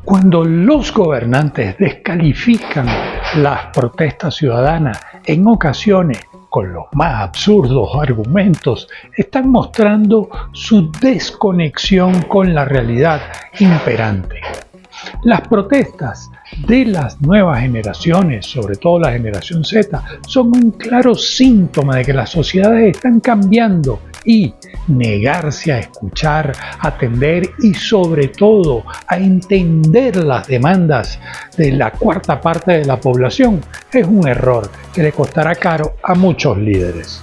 Cuando los gobernantes descalifican las protestas ciudadanas, en ocasiones con los más absurdos argumentos, están mostrando su desconexión con la realidad imperante. Las protestas de las nuevas generaciones, sobre todo la generación Z, son un claro síntoma de que las sociedades están cambiando y negarse a escuchar, atender y sobre todo a entender las demandas de la cuarta parte de la población es un error que le costará caro a muchos líderes.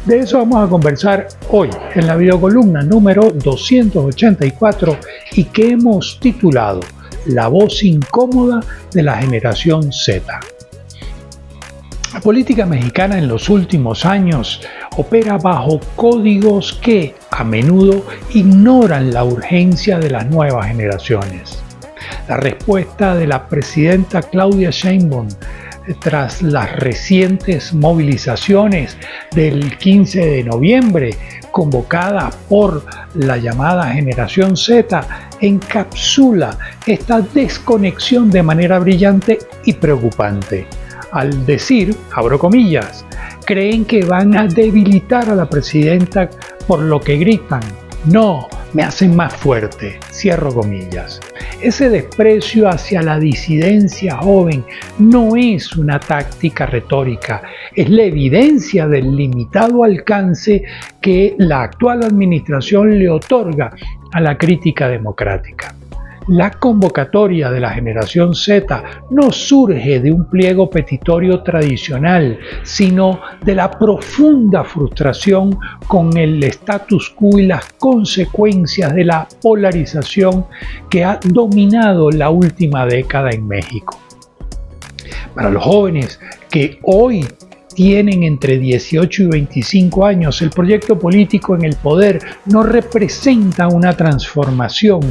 De eso vamos a conversar hoy en la videocolumna número 284 y que hemos titulado La voz incómoda de la generación Z. La política mexicana en los últimos años opera bajo códigos que a menudo ignoran la urgencia de las nuevas generaciones. La respuesta de la presidenta Claudia Sheinbaum tras las recientes movilizaciones del 15 de noviembre convocada por la llamada generación Z encapsula esta desconexión de manera brillante y preocupante. Al decir, abro comillas, creen que van a debilitar a la presidenta por lo que gritan. No, me hacen más fuerte, cierro comillas. Ese desprecio hacia la disidencia joven no es una táctica retórica, es la evidencia del limitado alcance que la actual administración le otorga a la crítica democrática. La convocatoria de la generación Z no surge de un pliego petitorio tradicional, sino de la profunda frustración con el status quo y las consecuencias de la polarización que ha dominado la última década en México. Para los jóvenes que hoy tienen entre 18 y 25 años, el proyecto político en el poder no representa una transformación,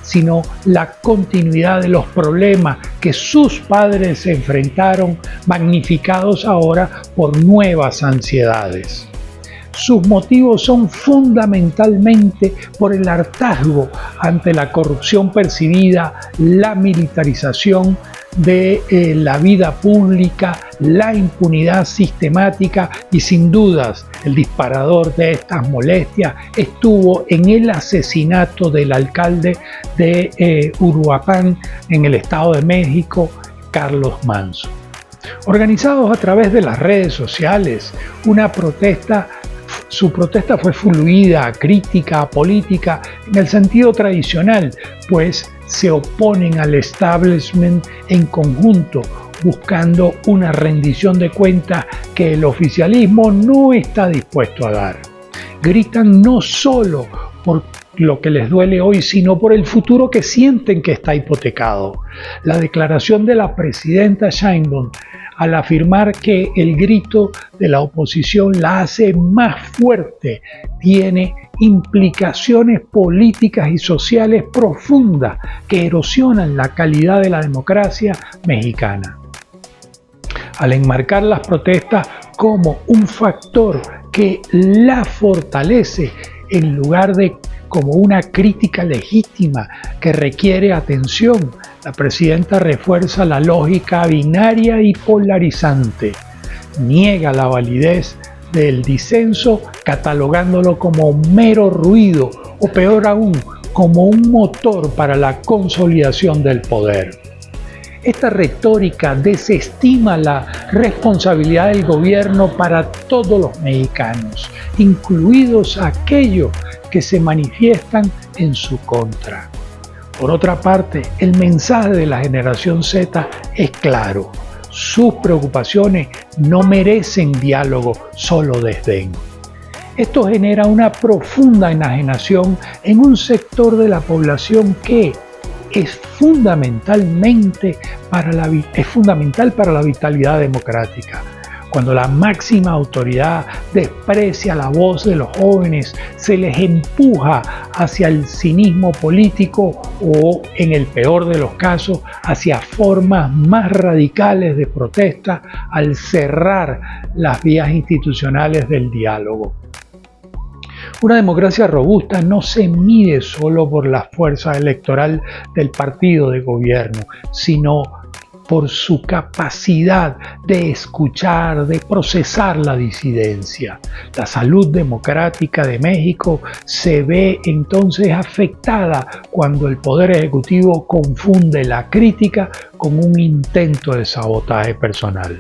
sino la continuidad de los problemas que sus padres se enfrentaron, magnificados ahora por nuevas ansiedades. Sus motivos son fundamentalmente por el hartazgo ante la corrupción percibida, la militarización de la vida pública, la impunidad sistemática y sin dudas el disparador de estas molestias estuvo en el asesinato del alcalde de Uruapan en el Estado de México, Carlos Manzo. Organizados a través de las redes sociales, su protesta fue fluida, crítica, política, en el sentido tradicional, pues se oponen al establishment en conjunto, buscando una rendición de cuentas que el oficialismo no está dispuesto a dar. Gritan no solo por lo que les duele hoy, sino por el futuro que sienten que está hipotecado. La declaración de la presidenta Sheinbaum al afirmar que el grito de la oposición la hace más fuerte, tiene implicaciones políticas y sociales profundas que erosionan la calidad de la democracia mexicana. Al enmarcar las protestas como un factor que la fortalece en lugar de como una crítica legítima que requiere atención, la presidenta refuerza la lógica binaria y polarizante. Niega la validez del disenso catalogándolo como mero ruido o peor aún, como un motor para la consolidación del poder. Esta retórica desestima la responsabilidad del gobierno para todos los mexicanos, incluidos aquellos que se manifiestan en su contra. Por otra parte, el mensaje de la generación Z es claro. Sus preocupaciones no merecen diálogo, solo desdén. Esto genera una profunda enajenación en un sector de la población que es fundamental para la vitalidad democrática. Cuando la máxima autoridad desprecia la voz de los jóvenes, se les empuja hacia el cinismo político o, en el peor de los casos, hacia formas más radicales de protesta al cerrar las vías institucionales del diálogo. Una democracia robusta no se mide solo por la fuerza electoral del partido de gobierno, sino por su capacidad de escuchar, de procesar la disidencia. La salud democrática de México se ve entonces afectada cuando el Poder Ejecutivo confunde la crítica con un intento de sabotaje personal.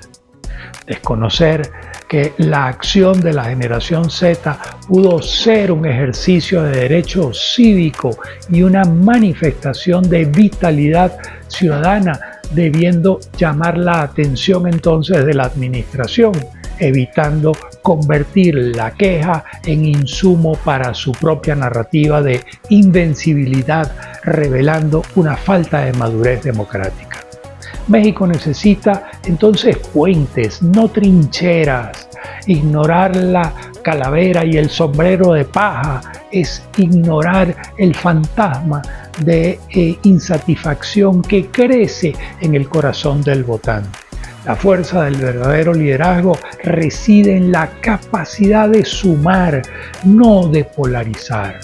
Desconocer que la acción de la generación Z pudo ser un ejercicio de derecho cívico y una manifestación de vitalidad ciudadana, debiendo llamar la atención entonces de la administración, evitando convertir la queja en insumo para su propia narrativa de invencibilidad, revelando una falta de madurez democrática. México necesita entonces puentes, no trincheras. Ignorar la calavera y el sombrero de paja es ignorar el fantasma de insatisfacción que crece en el corazón del votante. La fuerza del verdadero liderazgo reside en la capacidad de sumar, no de polarizar.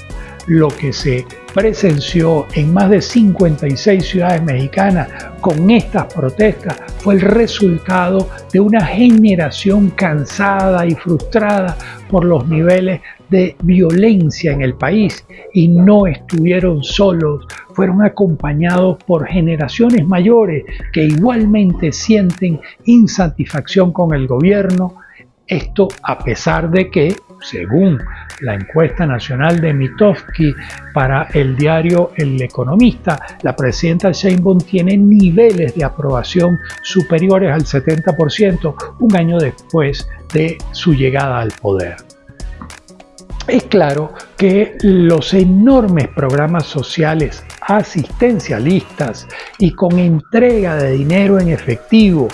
Lo que se presenció en más de 56 ciudades mexicanas con estas protestas fue el resultado de una generación cansada y frustrada por los niveles de violencia en el país, y no estuvieron solos, fueron acompañados por generaciones mayores que igualmente sienten insatisfacción con el gobierno. Esto a pesar de que, según la encuesta nacional de Mitofsky para el diario El Economista, la presidenta Sheinbaum tiene niveles de aprobación superiores al 70% un año después de su llegada al poder. Es claro que los enormes programas sociales asistencialistas y con entrega de dinero en efectivo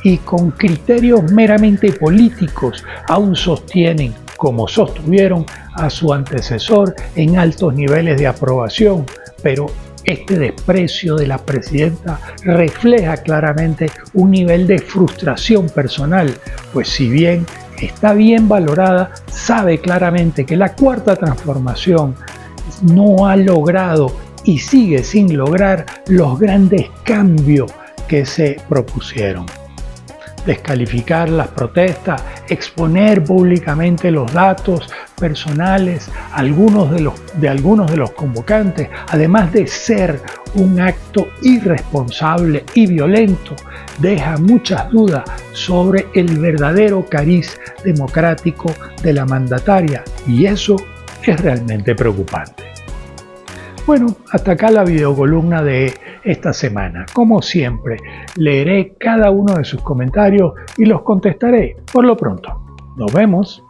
y con criterios meramente políticos aún sostienen, como sostuvieron a su antecesor, en altos niveles de aprobación, pero este desprecio de la presidenta refleja claramente un nivel de frustración personal, pues si bien está bien valorada, sabe claramente que la cuarta transformación no ha logrado y sigue sin lograr los grandes cambios que se propusieron. Descalificar las protestas, exponer públicamente los datos personales de algunos de los convocantes, además de ser un acto irresponsable y violento, deja muchas dudas sobre el verdadero cariz democrático de la mandataria, y eso es realmente preocupante. Bueno, hasta acá la videocolumna de esta semana. Como siempre, leeré cada uno de sus comentarios y los contestaré por lo pronto. Nos vemos.